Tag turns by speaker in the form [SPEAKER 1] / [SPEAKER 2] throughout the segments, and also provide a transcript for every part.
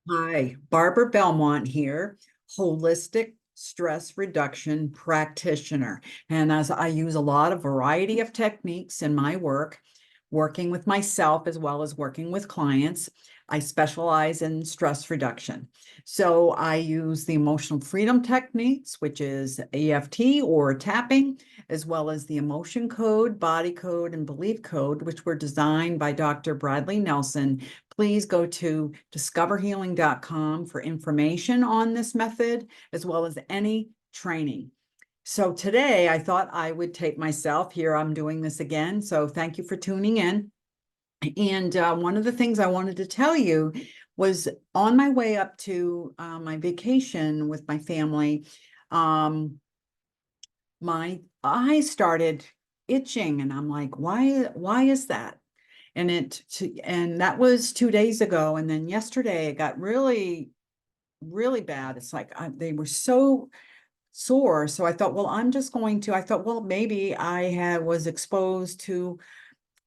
[SPEAKER 1] Hi, Barbara Belmont here, holistic stress reduction practitioner. And as I use a lot of variety of techniques in my work, working with myself as well as working with clients, I specialize in stress reduction. So I use the emotional freedom techniques, which is EFT or tapping, as well as the emotion code, body code, and belief code, which were designed by Dr. Bradley Nelson. Please go to discoverhealing.com for information on this method, as well as any training. So today I thought I would take myself here. I'm doing this again. So thank you for tuning in. And one of the things I wanted to tell you was on my way up to my vacation with my family, my eyes started itching, and I'm like, why is that? And that was 2 days ago. And then yesterday it got really, really bad. It's like they were so sore. So I thought, well, I thought, well, maybe was exposed to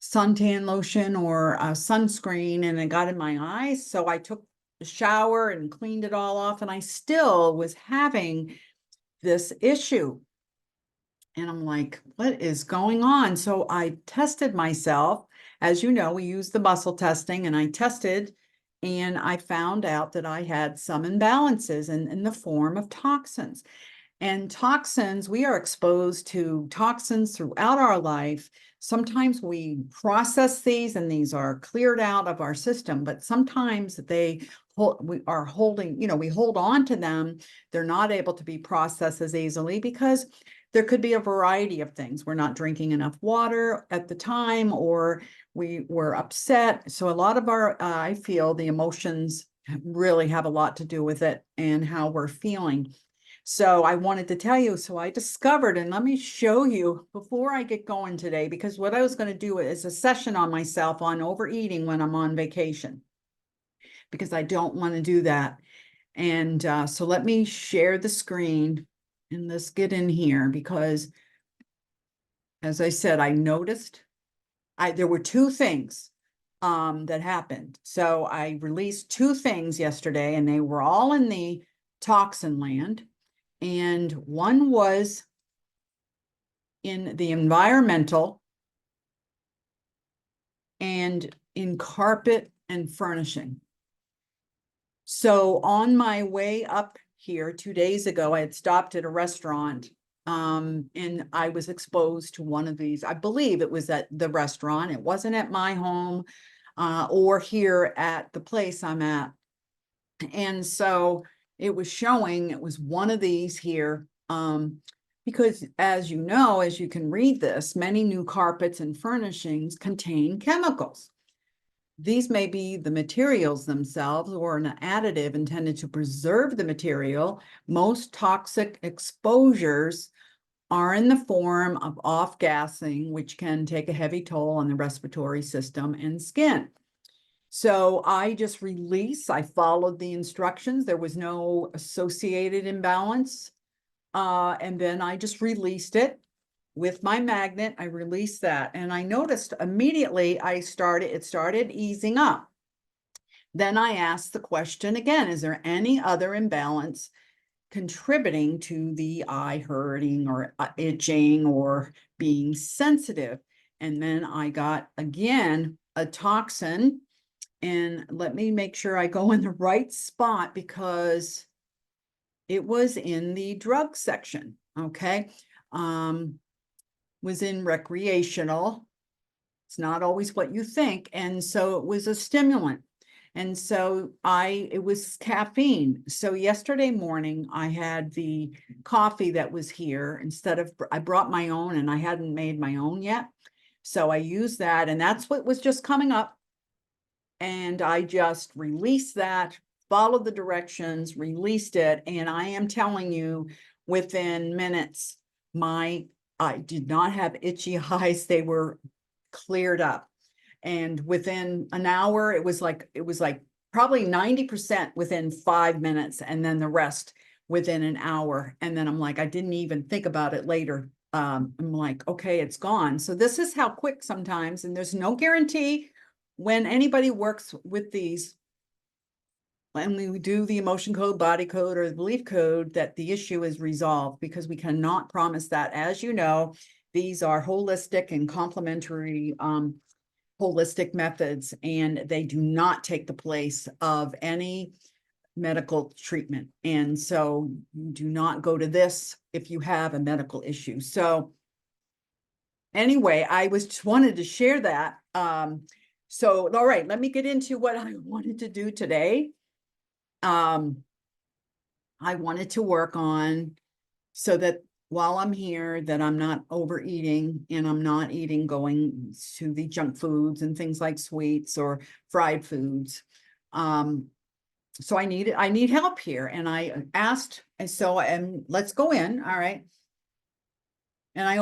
[SPEAKER 1] suntan lotion or sunscreen and it got in my eyes. So I took a shower and cleaned it all off, and I still was having this issue. And I'm like, what is going on? So I tested myself. As you know, we use the muscle testing, and I tested and I found out that I had some imbalances in the form of toxins. And toxins, we are exposed to toxins throughout our life. Sometimes we process these and these are cleared out of our system, but sometimes we are holding, we hold on to them. They're not able to be processed as easily because there could be a variety of things. We're not drinking enough water at the time, or we were upset. So a lot of I feel the emotions really have a lot to do with it and how we're feeling. So I wanted to tell you, so I discovered, and let me show you before I get going today, because what I was going to do is a session on myself on overeating when I'm on vacation, because I don't want to do that. And so let me share the screen and let's get in here, because as I said, I noticed there were two things that happened. So I released two things yesterday, and they were all in the toxin land. And one was in the environmental and in carpet and furnishing. So on my way up here 2 days ago, I had stopped at a restaurant, and I was exposed to one of these. I believe it was at the restaurant. It wasn't at my home or here at the place I'm at. And so it was showing it was one of these here. Because as you know, as you can read this, many new carpets and furnishings contain chemicals. These may be the materials themselves or an additive intended to preserve the material. Most toxic exposures are in the form of off-gassing, which can take a heavy toll on the respiratory system and skin. So I just I followed the instructions. There was no associated imbalance. And then I just released it with my magnet. I released that, and I noticed immediately it started easing up. Then I asked the question again, is there any other imbalance contributing to the eye hurting or itching or being sensitive? And then I got again a toxin, and let me make sure I go in the right spot because it was in the drug section. Okay. Was in recreational. It's not always what you think. And so it was a stimulant. And so it was caffeine. So yesterday morning, I had the coffee that was here I brought my own, and I hadn't made my own yet. So I used that, and that's what was just coming up. And I just released that, followed the directions, released it. And I am telling you, within minutes, I did not have itchy eyes. They were cleared up. And within an hour, it was like probably 90% within 5 minutes, and then the rest within an hour. And then I'm like, I didn't even think about it later. I'm like, okay, it's gone. So this is how quick sometimes, and there's no guarantee when anybody works with these. when we do the emotion code, body code, or the belief code, that the issue is resolved, because we cannot promise that. As you know, these are holistic and complementary holistic methods, and they do not take the place of any medical treatment. And so you do not go to this if you have a medical issue. So anyway, I was just wanted to share that. So, all right, let me get into what I wanted to do today. I wanted to work on so that while I'm here, that I'm not overeating and I'm not eating, going to the junk foods and things like sweets or fried foods. So I need help here. And I asked, and so, and let's go in. All right. And I'm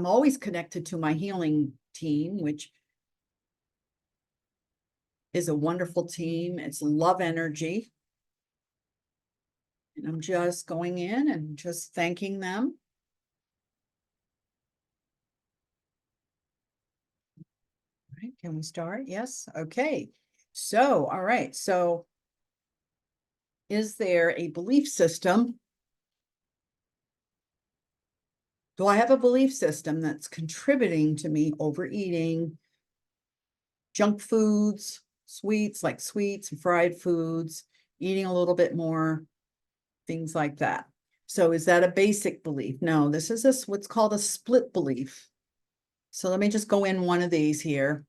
[SPEAKER 1] always connected to my healing team, which is a wonderful team. It's love energy. And I'm just going in and just thanking them. All right, can we start? Yes. Okay. So, all right. So, is there a belief system? Do I have a belief system that's contributing to me overeating junk foods, sweets, like sweets and fried foods, eating a little bit more, things like that? So is that a basic belief? No, this is what's called a split belief. So let me just go in one of these here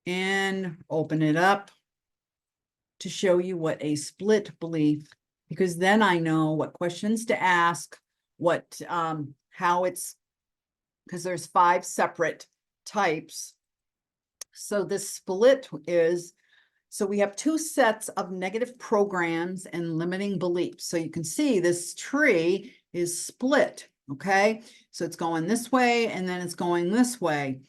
[SPEAKER 1] and open it up to show you what a split belief, because then I know what questions to ask, what how it's, because there's 5 separate types. So this split is, so we have 2 sets of negative programs and limiting beliefs. So you can see this tree is split, okay? So it's going this way and then it's going this way.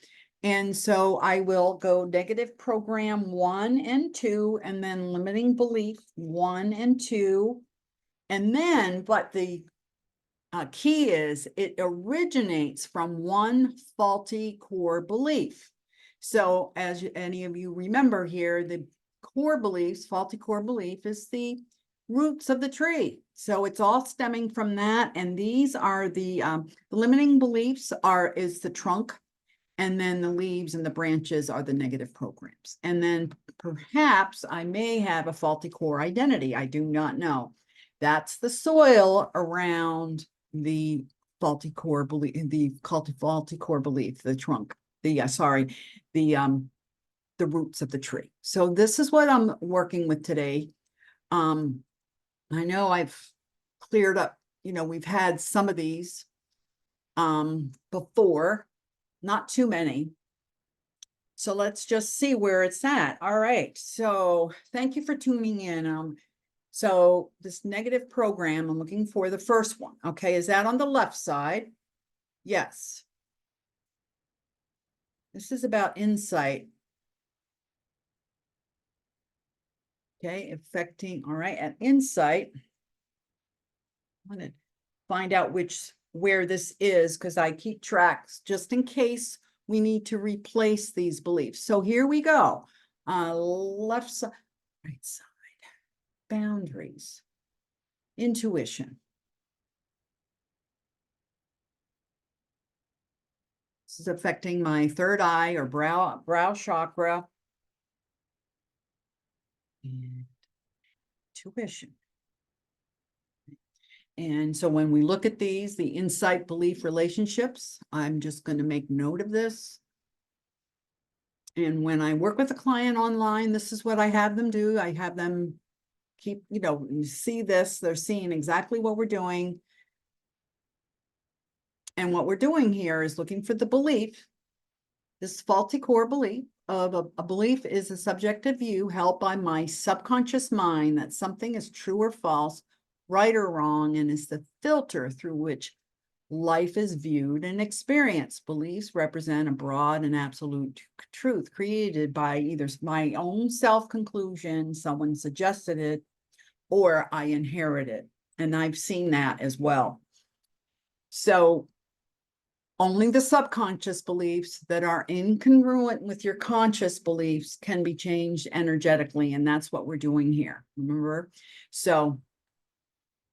[SPEAKER 1] And so I will go negative program 1 and 2, and then limiting belief 1 and 2. And then, but the key is it originates from one faulty core belief. So as any of you remember here, the core beliefs, faulty core belief, is the roots of the tree. So it's all stemming from that. And these are the limiting beliefs is the trunk. And then the leaves and the branches are the negative programs. And then perhaps I may have a faulty core identity. I do not know. That's the soil around the faulty core belief, faulty core belief, the trunk, the roots of the tree. So this is what I'm working with today. I know I've cleared up, we've had some of these before, not too many. So let's just see where it's at. All right. So thank you for tuning in. So this negative program, I'm looking for the first one. Okay. Is that on the left side? Yes. This is about insight. Okay. Affecting. All right. At insight, I want to find out where this is, because I keep tracks just in case we need to replace these beliefs. So here we go. Left side, right side, boundaries, intuition. This is affecting my third eye or brow chakra. And intuition. And so when we look at these, the insight, belief, relationships, I'm just going to make note of this. And when I work with a client online, this is what I have them do. I have them keep, you see this, they're seeing exactly what we're doing. And what we're doing here is looking for the belief, this faulty core belief of a belief is a subjective view held by my subconscious mind that something is true or false, right or wrong, and is the filter through which life is viewed and experienced. Beliefs represent a broad and absolute truth created by either my own self-conclusion, someone suggested it, or I inherit it. And I've seen that as well. So Only the subconscious beliefs that are incongruent with your conscious beliefs can be changed energetically. And that's what we're doing here. Remember? So,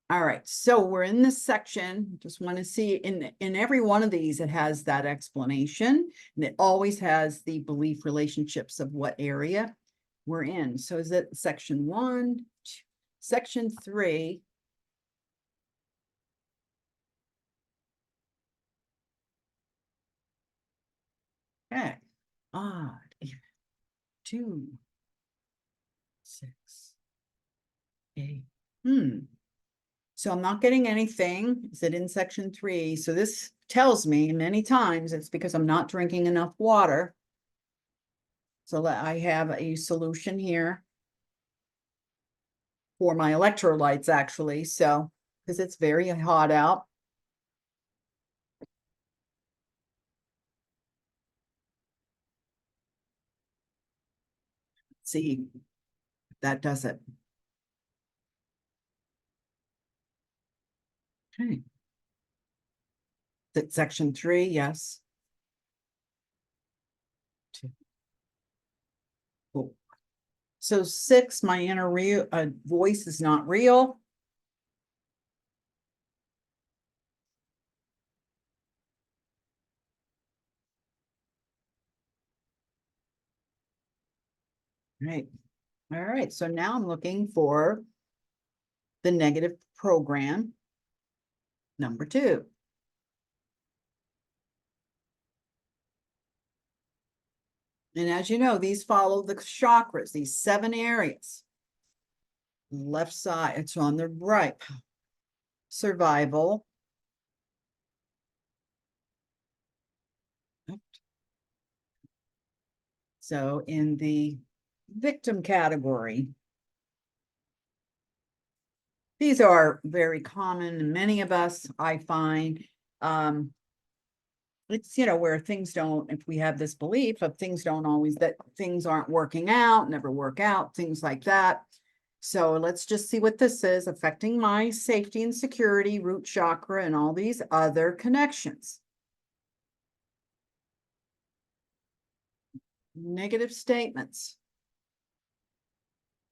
[SPEAKER 1] all right. So we're in this section. Just want to see in every one of these, it has that explanation, and it always has the belief relationships of what area we're in. So is it section 1, section 3? Okay. Odd. 2, 6, 8. So I'm not getting anything. Is it in section 3? So this tells me many times it's because I'm not drinking enough water. So I have a solution here for my electrolytes, actually. So, because it's very hot out. Let's see, that does it. Okay. That section 3, yes. 2, 4. So 6, my inner real voice is not real. Right. All right. So now I'm looking for the negative program, number 2. And as you know, these follow the chakras, these 7 areas. Left side, it's on the right. Survival. So in the victim category, these are very common in many of us, I find. It's, where things don't, if we have this belief of things don't always, that things aren't working out, never work out, things like that. So let's just see what this is: affecting my safety and security, root chakra, and all these other connections. Negative statements.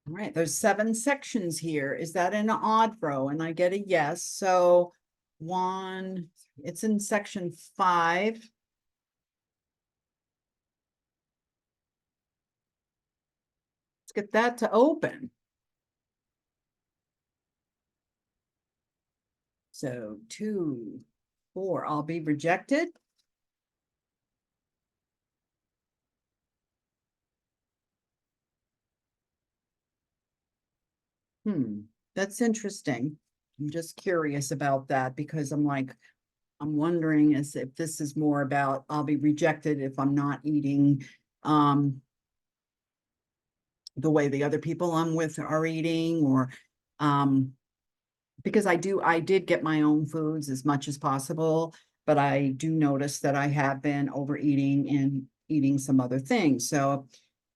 [SPEAKER 1] All right, there's 7 sections here. Is that an odd row? And I get a yes. So 1, it's in section 5. Let's get that to open. So 2, 4, I'll be rejected. That's interesting. I'm just curious about that because I'm wondering if this is more about I'll be rejected if I'm not eating the way the other people I'm with are eating, or because I did get my own foods as much as possible, but I do notice that I have been overeating and eating some other things. So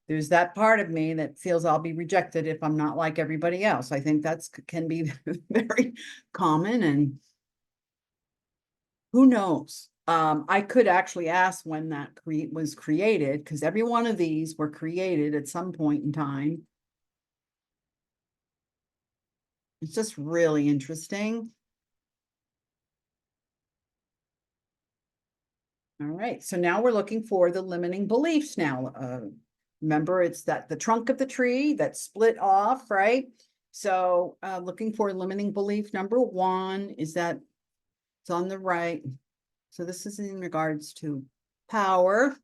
[SPEAKER 1] there's that part of me that feels I'll be rejected if I'm not like everybody else. I think that's can be very common, and who knows? I could actually ask when that was created, because every one of these were created at some point in time. It's just really interesting. All right, so now we're looking for the limiting beliefs now. Remember, it's that the trunk of the tree that split off, right? So looking for limiting belief number 1 is that it's on the right. So this is in regards to power.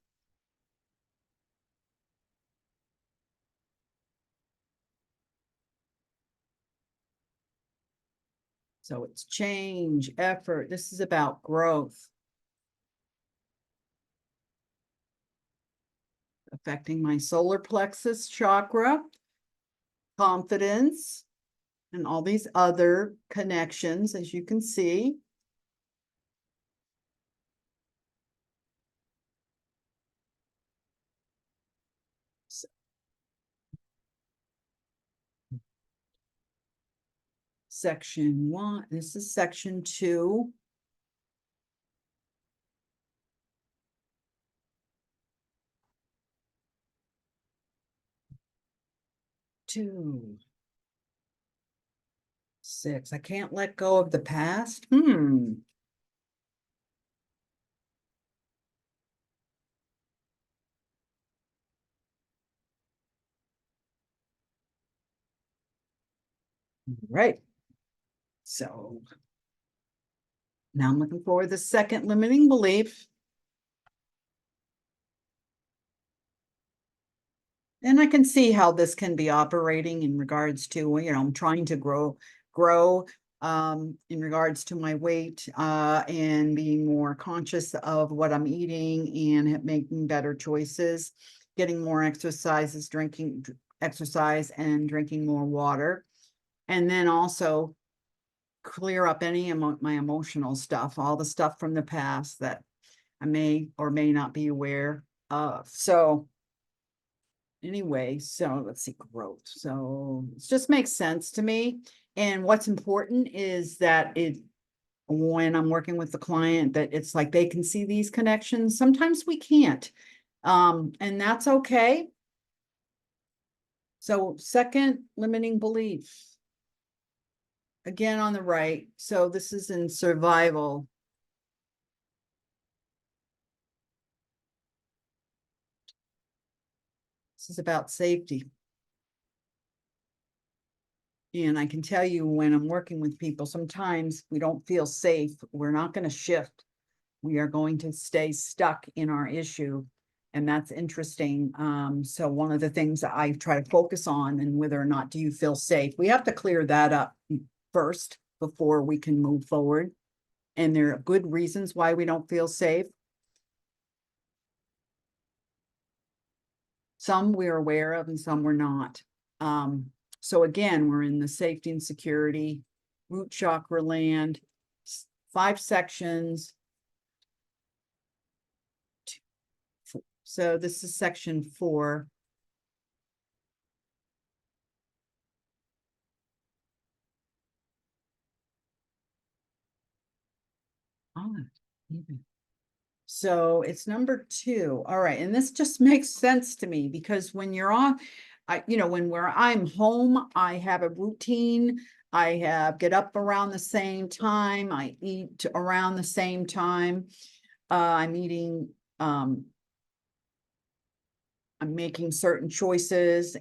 [SPEAKER 1] So it's change, effort. This is about growth, affecting my solar plexus chakra, confidence, and all these other connections, as you can see. Section 1, this is section 2. 2, 6. I can't let go of the past. Right. So now I'm looking for the second limiting belief. And I can see how this can be operating in regards to, I'm trying to grow in regards to my weight, and being more conscious of what I'm eating and making better choices, getting more exercises, exercise and drinking more water. And then also clear up any my emotional stuff, all the stuff from the past that I may or may not be aware of. So anyway, so let's see, growth. So it just makes sense to me. And what's important is that when I'm working with the client, that it's like they can see these connections. Sometimes we can't. And that's okay. So second limiting belief. Again on the right. So this is in survival. This is about safety. And I can tell you when I'm working with people, sometimes we don't feel safe. We're not going to shift. We are going to stay stuck in our issue. And that's interesting. So one of the things that I try to focus on, and whether or not do you feel safe, we have to clear that up first before we can move forward. And there are good reasons why we don't feel safe. Some we're aware of and some we're not. So again, we're in the safety and security, root chakra land, 5 sections. So this is section 4. Oh, even. So it's number 2. All right. And this just makes sense to me because when you're on, when I'm home, I have a routine. I get up around the same time. I eat around the same time. I'm eating, I'm making certain choices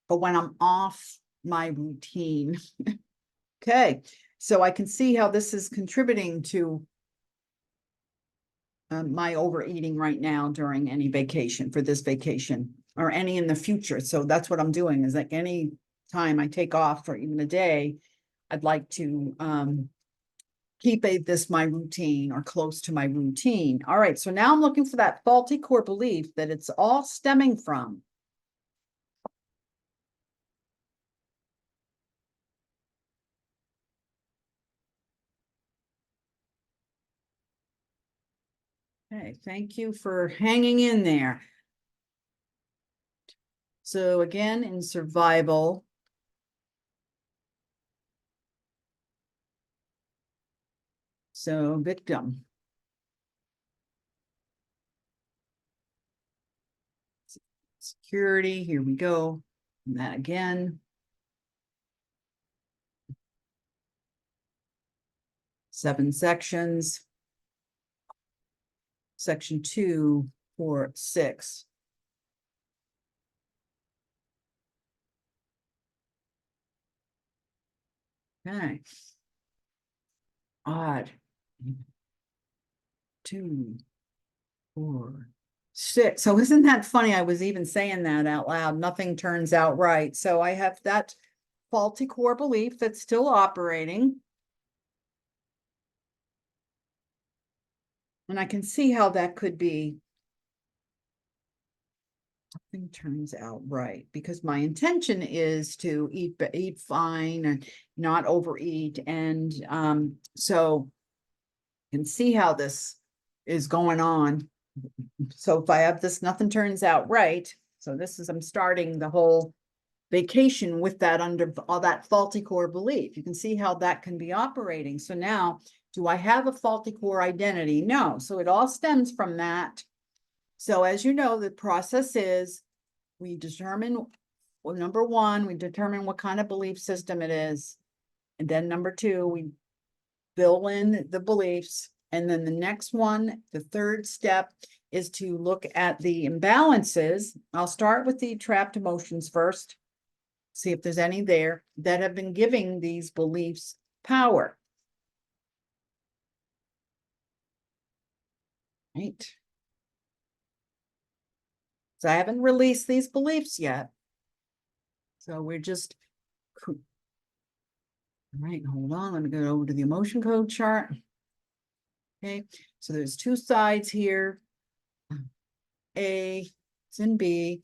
[SPEAKER 1] but when I'm off my routine, okay. So I can see how this is contributing to my overeating right now during any vacation, for this vacation or any in the future. So that's what I'm doing, is like any time I take off for even a day, I'd like to keep this my routine or close to my routine. All right. So now I'm looking for that faulty core belief that it's all stemming from. Okay. Thank you for hanging in there. So again, in survival, so victim. Security, here we go. And that again. 7 sections. Section 2, 4, 6. Okay. Odd. 2, 4, 6. So isn't that funny? I was even saying that out loud. Nothing turns out right. So I have that faulty core belief that's still operating. And I can see how that could be. Nothing turns out right because my intention is to eat fine and not overeat. And so you can see how this is going on. So if I have this, nothing turns out right. So I'm starting the whole vacation with that under all that faulty core belief. You can see how that can be operating. So now, do I have a faulty core identity? No. So it all stems from that. So as you know, the process is we determine well, number one, we determine what kind of belief system it is. And then number two, we fill in the beliefs. And then the next one, the third step is to look at the imbalances. I'll start with the trapped emotions first, see if there's any there that have been giving these beliefs power. Right. So I haven't released these beliefs yet. So we're just, all right, hold on. Let me go over to the emotion code chart. Okay, so there's two sides here. A, it's in B.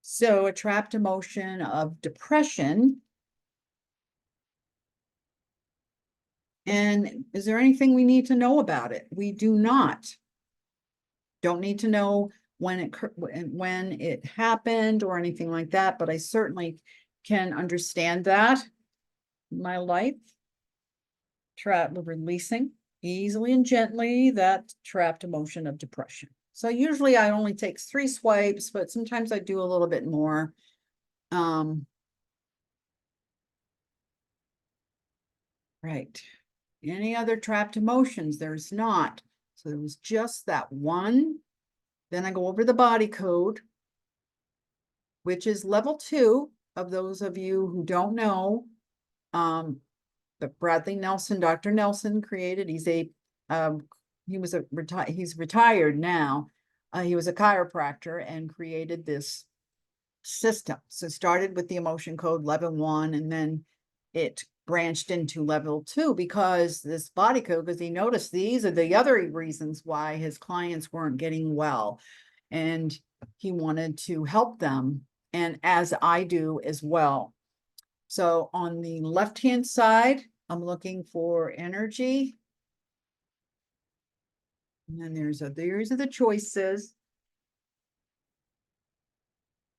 [SPEAKER 1] So a trapped emotion of depression. And is there anything we need to know about it? We do not. Don't need to know when it happened or anything like that, but I certainly can understand that in my life. Releasing easily and gently that trapped emotion of depression. So usually I only take 3 swipes, but sometimes I do a little bit more. Right. Any other trapped emotions? There's not. So there was just that one. Then I go over the body code, which is level 2 of those of you who don't know. But Bradley Nelson, Dr. Nelson created, he's retired now. He was a chiropractor and created this system. So started with the emotion code level 1, and then it branched into level 2 because this body code, because he noticed these are the other reasons why his clients weren't getting well. And he wanted to help them, and as I do as well. So on the left-hand side, I'm looking for energy. And then these are the choices.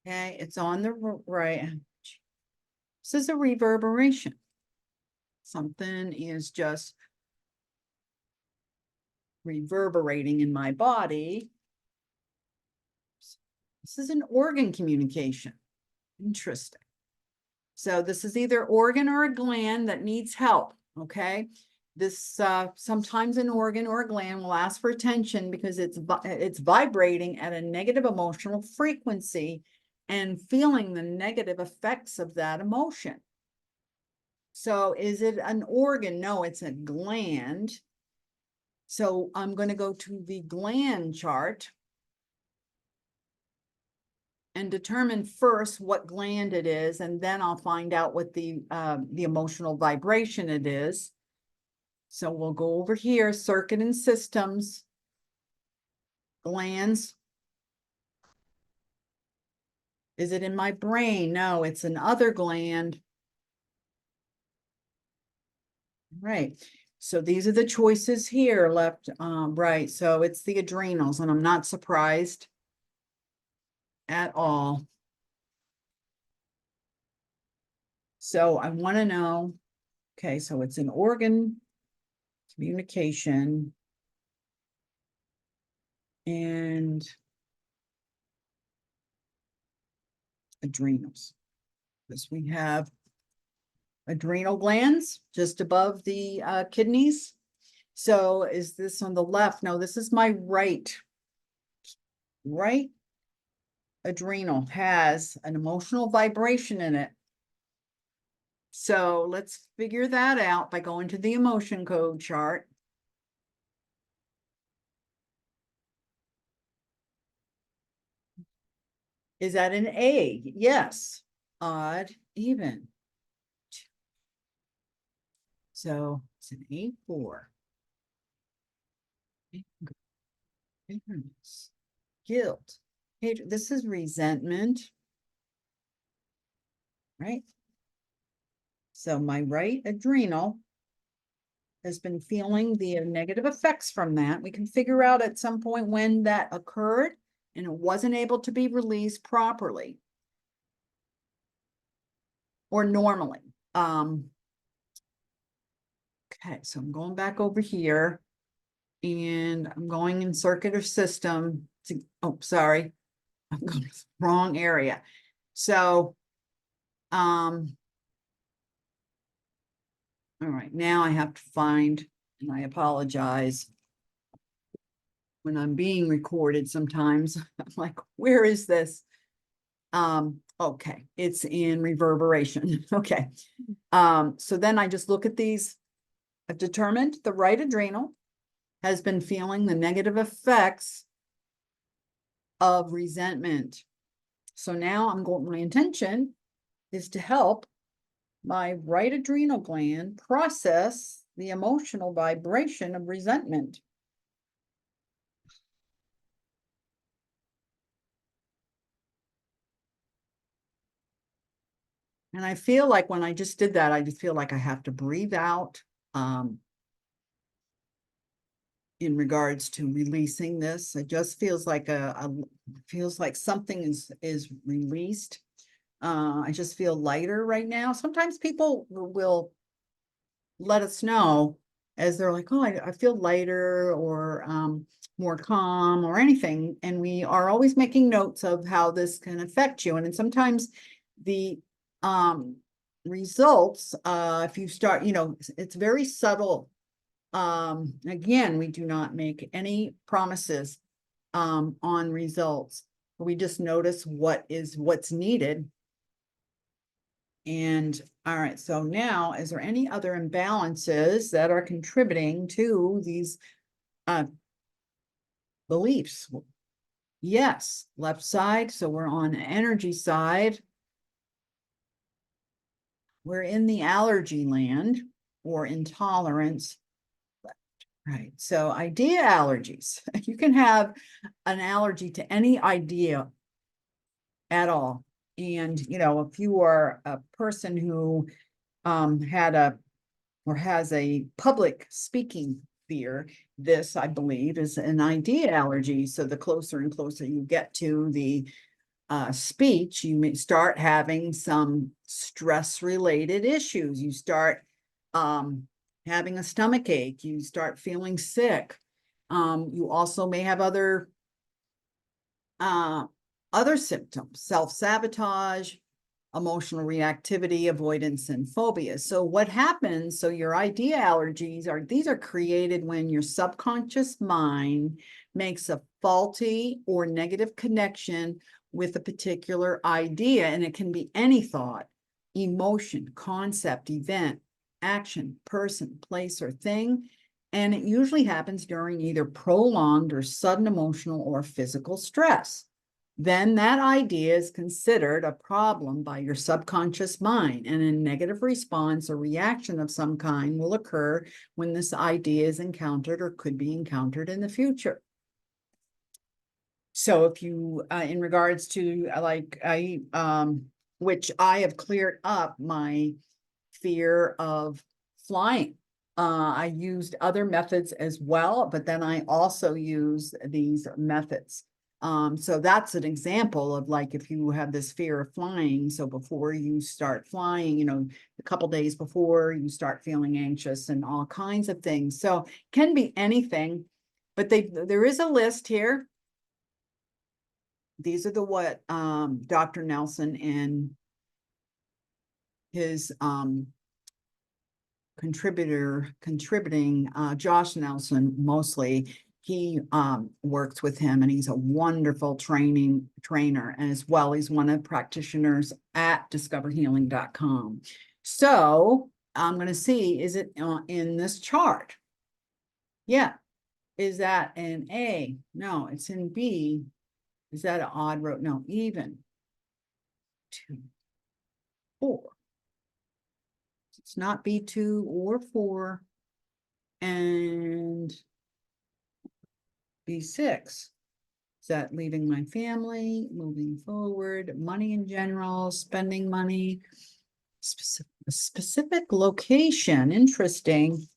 [SPEAKER 1] Okay, it's on the right. This is a reverberation. Something is just reverberating in my body. This is an organ communication. Interesting. So this is either organ or a gland that needs help, okay? This sometimes an organ or a gland will ask for attention because it's vibrating at a negative emotional frequency and feeling the negative effects of that emotion. So is it an organ? No, it's a gland. So I'm going to go to the gland chart and determine first what gland it is, and then I'll find out what the emotional vibration it is. So we'll go over here, circuit and systems, glands. Is it in my brain? No, it's another gland. Right. So these are the choices here left, right. So it's the adrenals, and I'm not surprised at all. So I want to know, okay, so it's an organ, communication, and adrenals. Because we have adrenal glands just above the kidneys. So is this on the left? No, this is my right adrenal has an emotional vibration in it. So let's figure that out by going to the emotion code chart. Is that an A? Yes. Odd, even. So it's an A4. Bitterness, guilt, hatred. This is resentment, right? So my right adrenal has been feeling the negative effects from that. We can figure out at some point when that occurred and it wasn't able to be released properly or normally. Okay, so I'm going back over here and I'm going in circuit or system to, oh, sorry. I'm going to the wrong area. So, all right, now I have to find, and I apologize when I'm being recorded sometimes. I'm like, where is this? Okay, it's in reverberation. Okay. So then I just look at these. I've determined the right adrenal has been feeling the negative effects of resentment. So now my intention is to help my right adrenal gland process the emotional vibration of resentment. And I feel like when I just did that, I just feel like I have to breathe out in regards to releasing this. It just feels like feels like something is released. I just feel lighter right now. Sometimes people will let us know as they're like, oh, I feel lighter or more calm or anything. And we are always making notes of how this can affect you. And then sometimes the results, if you start, it's very subtle. Again, we do not make any promises on results. We just notice what's needed. And all right, so now, is there any other imbalances that are contributing to these beliefs? Yes, left side. So we're on the energy side. We're in the allergy land or intolerance. Right. So idea allergies. You can have an allergy to any idea at all. And, if you are a person who had or has a public speaking fear, this, I believe, is an idea allergy. So the closer and closer you get to the speech, you may start having some stress related issues. You start having a stomach ache. You start feeling sick. You also may have other symptoms, self-sabotage, emotional reactivity, avoidance, and phobia. So what happens, so your idea allergies these are created when your subconscious mind makes a faulty or negative connection with a particular idea, and it can be any thought, emotion, concept, event, action, person, place, or thing. And it usually happens during either prolonged or sudden emotional or physical stress. Then that idea is considered a problem by your subconscious mind, and a negative response or reaction of some kind will occur when this idea is encountered or could be encountered in the future. So if you, in regards to which I have cleared up my fear of flying. I used other methods as well, but then I also use these methods. So that's an example of like if you have this fear of flying. So before you start flying, a couple days before you start feeling anxious and all kinds of things. So it can be anything, but there is a list here. These are what Dr. Nelson and his contributing Josh Nelson mostly. He works with him, and he's a wonderful trainer, and as well he's one of the practitioners at discoverhealing.com. So I'm going to see, is it in this chart? Yeah. Is that an A? No, it's in B. Is that an odd row? No, even 2, 4. It's not B2 or 4. And B6. Is that leaving my family, moving forward, money in general, spending money, specific location? Interesting.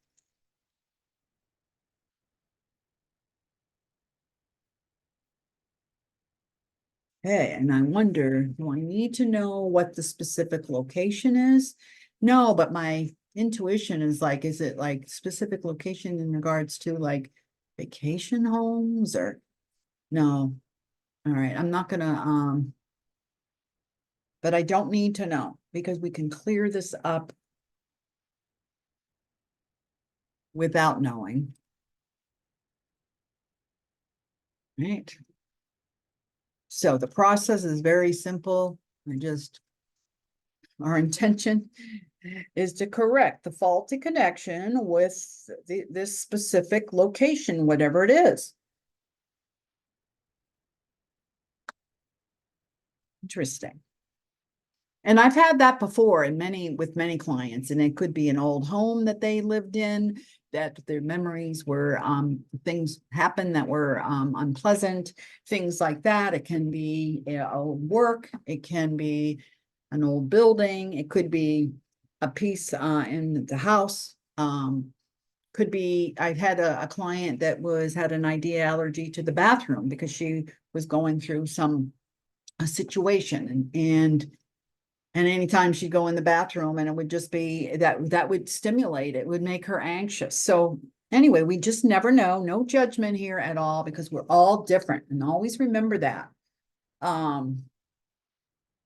[SPEAKER 1] Hey, and I wonder, do I need to know what the specific location is? No, but my intuition is like, is it like specific location in regards to like vacation homes or no? All right, I'm not gonna, but I don't need to know because we can clear this up without knowing. Right. So the process is very simple. Our intention is to correct the faulty connection with this specific location, whatever it is. Interesting. And I've had that before with many clients, and it could be an old home that they lived in, that their memories were, things happened that were unpleasant, things like that. It can be work, it can be an old building, it could be a piece in the house. Could be, I've had a client that had an idea allergy to the bathroom because she was going through a situation, and anytime she'd go in the bathroom, and it would just be that would stimulate, it would make her anxious. So anyway, we just never know. No judgment here at all, because we're all different, and always remember that.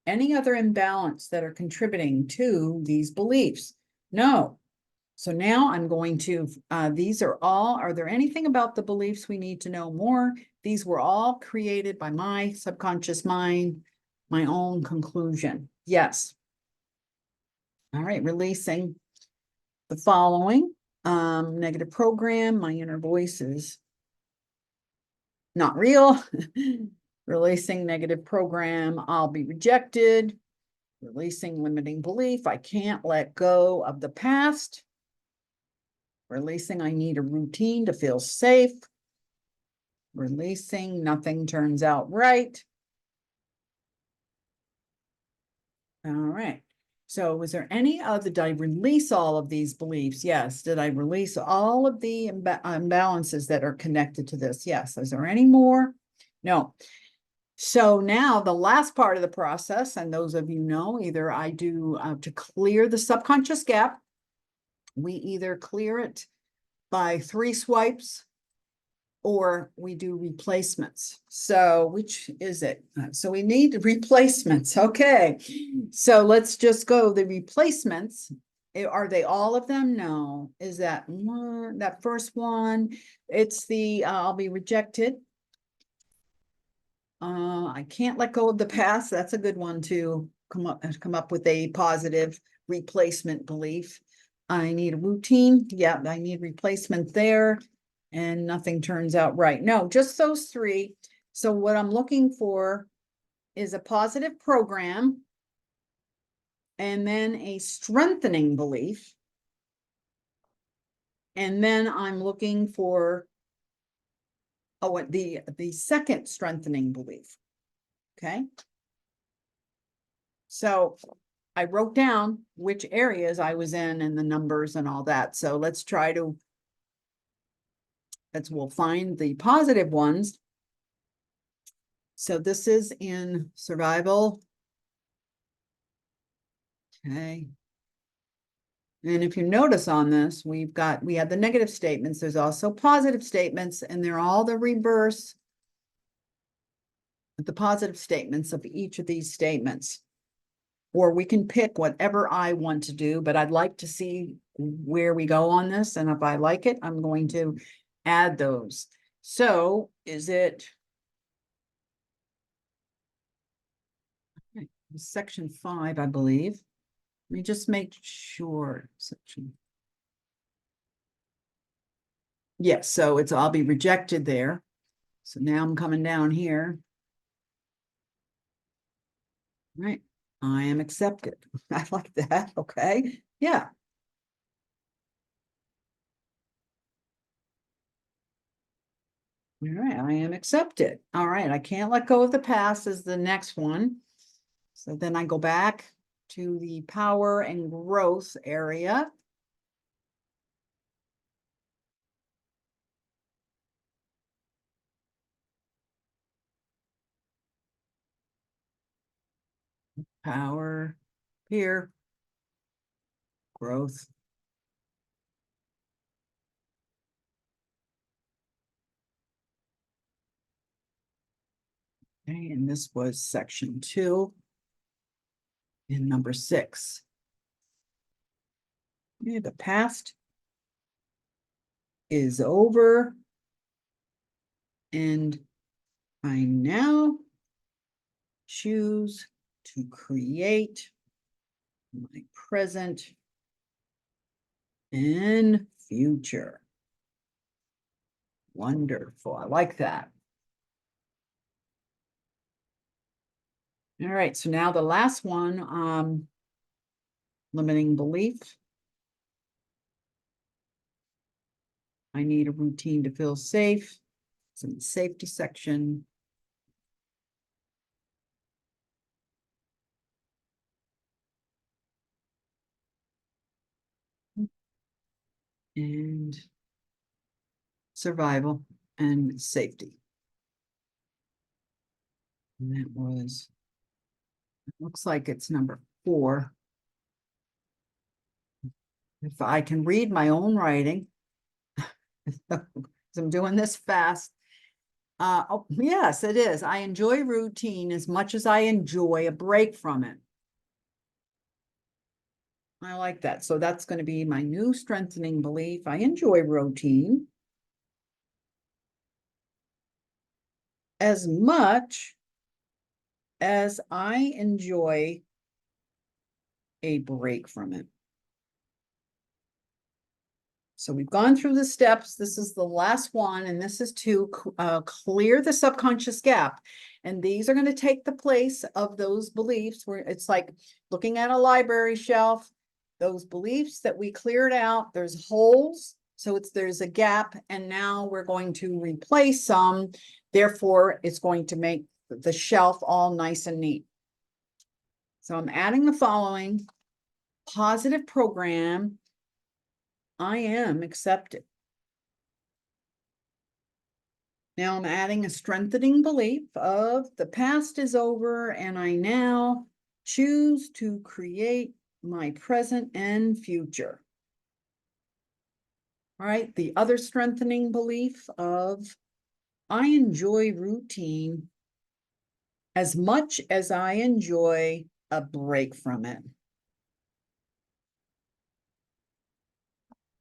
[SPEAKER 1] Any other imbalance that are contributing to these beliefs? No. So now I'm going to, are there anything about the beliefs we need to know more? These were all created by my subconscious mind, my own conclusion. Yes. All right, releasing the following. Negative program, my inner voice is not real. Releasing negative program, I'll be rejected. Releasing limiting belief, I can't let go of the past. Releasing, I need a routine to feel safe. Releasing, nothing turns out right. All right. So was there any other, did I release all of these beliefs? Yes. Did I release all of the imbalances that are connected to this? Yes. Is there any more? No. So now the last part of the process, and those of you know, either I do to clear the subconscious gap, we either clear it by 3 swipes, or we do replacements. So which is it? So we need replacements. Okay. So let's just go the replacements. Are they all of them? No. Is that one, that first one? It's the I'll be rejected. I can't let go of the past. That's a good one to come up with a positive replacement belief. I need a routine. Yeah, I need replacement there. And nothing turns out right. No, just those 3. So what I'm looking for is a positive program, and then a strengthening belief. And then I'm looking for the second strengthening belief. Okay. So I wrote down which areas I was in and the numbers and all that. So we'll find the positive ones. So this is in survival. Okay. And if you notice on this, we have the negative statements. There's also positive statements, and they're all the reverse, the positive statements of each of these statements. Or we can pick whatever I want to do, but I'd like to see where we go on this. And if I like it, I'm going to add those. So is it section 5, I believe. Let me just make sure. Section. Yes, so I'll be rejected there. So now I'm coming down here. Right. I am accepted. I like that. Okay. Yeah. All right. I am accepted. All right. I can't let go of the past is the next one. So then I go back to the power and growth area. Power here. Growth. Okay, and this was section 2 and number 6. Okay, the past is over, and I now choose to create my present and future. Wonderful. I like that. All right, so now the last one, limiting belief. I need a routine to feel safe. It's in the safety section. And survival and safety. And that was, it looks like it's number 4. If I can read my own writing, because I'm doing this fast. Oh, yes, it is. I enjoy routine as much as I enjoy a break from it. I like that. So that's going to be my new strengthening belief. I enjoy routine as much as I enjoy a break from it. So we've gone through the steps. This is the last one, and this is to clear the subconscious gap. And these are going to take the place of those beliefs where it's like looking at a library shelf, those beliefs that we cleared out, there's holes. So there's a gap, and now we're going to replace some. Therefore, it's going to make the shelf all nice and neat. So I'm adding the following: positive program. I am accepted. Now I'm adding a strengthening belief of the past is over, and I now choose to create my present and future. All right, the other strengthening belief of I enjoy routine as much as I enjoy a break from it.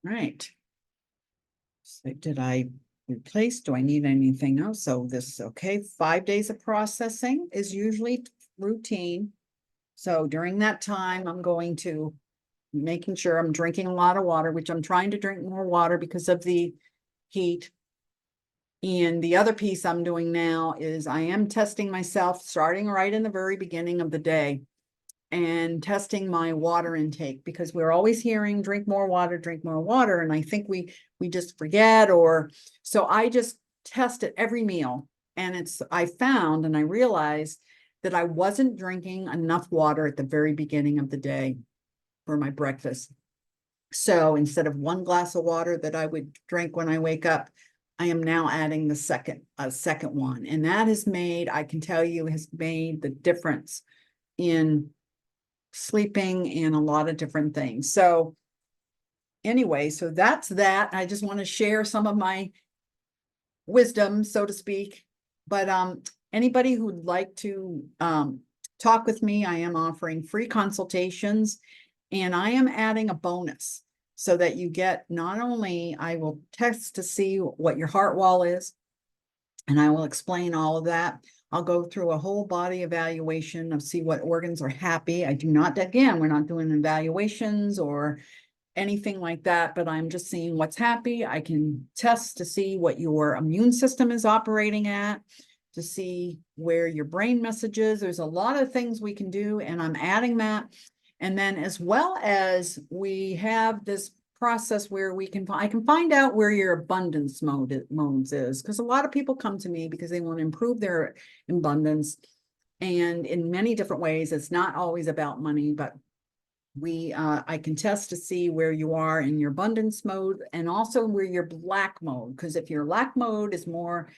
[SPEAKER 1] All right. So did I replace? Do I need anything else? So this, okay, 5 days of processing is usually routine. So during that time, I'm going to making sure I'm drinking a lot of water, which I'm trying to drink more water because of the heat. And the other piece I'm doing now is I am testing myself, starting right in the very beginning of the day, and testing my water intake, because we're always hearing drink more water, and I think we just forget. Or so I just test it every meal, and I found and I realized that I wasn't drinking enough water at the very beginning of the day for my breakfast. So instead of 1 glass of water that I would drink when I wake up, I am now adding the second one. And that I can tell you, has made the difference in sleeping and a lot of different things. So anyway, so that's that. I just want to share some of my wisdom, so to speak. But anybody who'd like to talk with me, I am offering free consultations, and I am adding a bonus so that you get, not only I will test to see what your heart wall is, and I will explain all of that. I'll go through a whole body evaluation of see what organs are happy. I do not, again, we're not doing evaluations or anything like that, but I'm just seeing what's happy. I can test to see what your immune system is operating at, to see where your brain message is. There's a lot of things we can do, and I'm adding that. And then as well as we have this process where I can find out where your abundance modes is, because a lot of people come to me because they want to improve their abundance. And in many different ways, it's not always about money, but I can test to see where you are in your abundance mode, and also where your lack mode, because if your lack mode is more,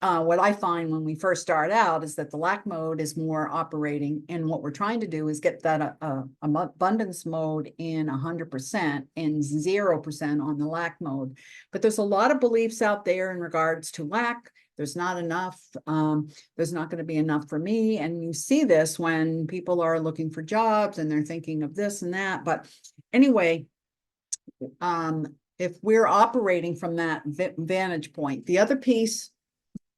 [SPEAKER 1] what I find when we first start out is that the lack mode is more operating, and what we're trying to do is get that abundance mode in 100% and 0% on the lack mode. But there's a lot of beliefs out there in regards to lack. there's not enough, there's not going to be enough for me. And you see this when people are looking for jobs and they're thinking of this and that. But anyway, if we're operating from that vantage point, the other piece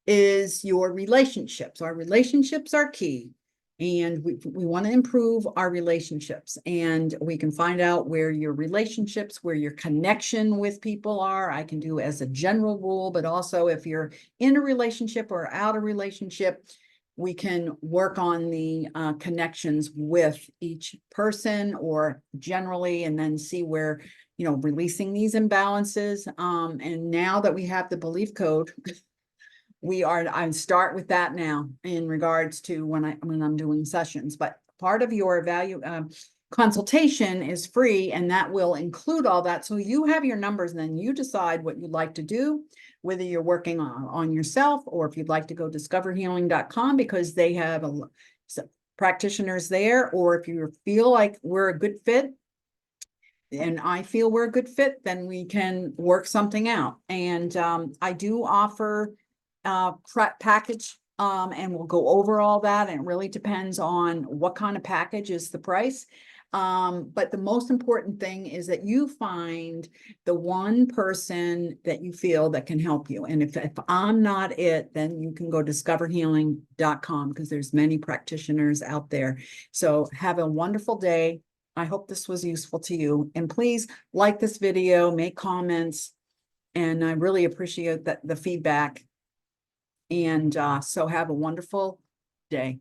[SPEAKER 1] is your relationships. Our relationships are key. And we want to improve our relationships, and we can find out where your relationships, where your connection with people are. I can do as a general rule, but also if you're in a relationship or out of relationship, we can work on the connections with each person or generally, and then see where, releasing these imbalances. And now that we have the belief code, I start with that now in regards to when I'm doing sessions. But part of your value consultation is free, and that will include all that. So you have your numbers, and then you decide what you'd like to do, whether you're working on yourself, or if you'd like to go discoverhealing.com because they have practitioners there, or if you feel like we're a good fit and I feel we're a good fit, then we can work something out. And I do offer package, and we'll go over all that, and it really depends on what kind of package is the price. But the most important thing is that you find the one person that you feel that can help you. And if I'm not it, then you can go discoverhealing.com because there's many practitioners out there. So have a wonderful day. I hope this was useful to you, and please like this video, make comments, and I really appreciate the feedback. And so have a wonderful day.